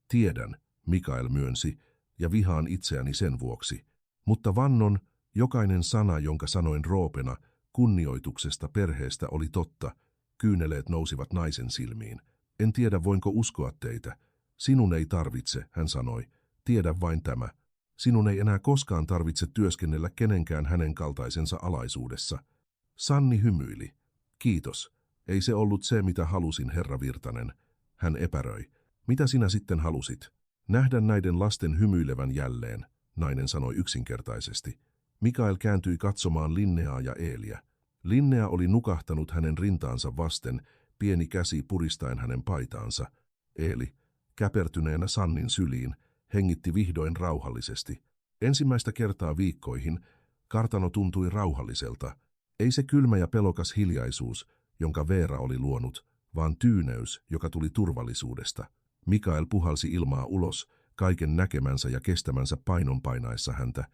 Tiedän, Mikael myönsi, ja vihaan itseäni sen vuoksi. Mutta vannon, jokainen sana, jonka sanoin roopena, kunnioituksesta perheestä oli totta. Kyyneleet nousivat naisen silmiin. En tiedä, voinko uskoa teitä. Sinun ei tarvitse, hän sanoi. Tiedä vain tämä. Sinun ei enää koskaan tarvitse työskennellä kenenkään hänen kaltaisensa alaisuudessa. Sanni hymyili. Kiitos. Ei se ollut se, mitä halusin, herra Virtanen. Hän epäröi. Mitä sinä sitten halusit? Nähdä näiden lasten hymyilevän jälleen, nainen sanoi yksinkertaisesti. Mikael kääntyi katsomaan Linneaa ja Eeliä. Linnea oli nukahtanut hänen rintaansa vasten, pieni käsi puristaen hänen paitaansa. Eeli, käpertyneenä Sannin syliin, hengitti vihdoin rauhallisesti. Ensimmäistä kertaa viikkoihin kartano tuntui rauhalliselta. Ei se kylmä ja pelokas hiljaisuus, jonka Veera oli luonut, vaan tyyneys, joka tuli turvallisuudesta. Mikael puhalsi ilmaa ulos, kaiken näkemänsä ja kestämänsä painon painaessa häntä.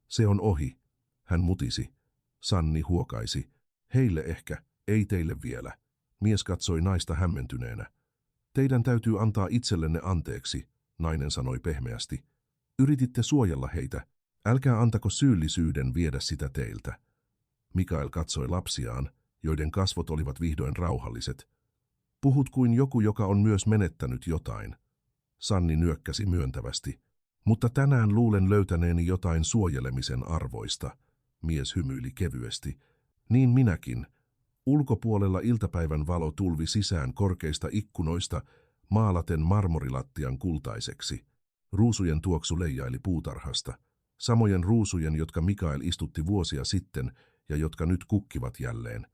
Se on ohi, hän mutisi. Sanni huokaisi. Heille ehkä, ei teille vielä. Mies katsoi naista hämmentyneenä. Teidän täytyy antaa itsellenne anteeksi, nainen sanoi pehmeästi. Yrititte suojella heitä. Älkää antako syyllisyyden viedä sitä teiltä. Mikael katsoi lapsiaan, joiden kasvot olivat vihdoin rauhalliset. Puhut kuin joku, joka on myös menettänyt jotain. Sanni nyökkäsi myöntävästi. Mutta tänään luulen löytäneeni jotain suojelemisen arvoista. Mies hymyili kevyesti. Niin minäkin. Ulkopuolella iltapäivän valo tulvi sisään korkeista ikkunoista, maalaten marmorilattian kultaiseksi. Ruusujen tuoksu leijaili puutarhasta. Samojen ruusujen, jotka Mikael istutti vuosia sitten ja jotka nyt kukkivat jälleen.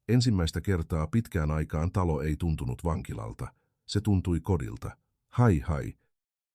Ensimmäistä kertaa pitkään aikaan talo ei tuntunut vankilalta. Se tuntui kodilta. Hai hai,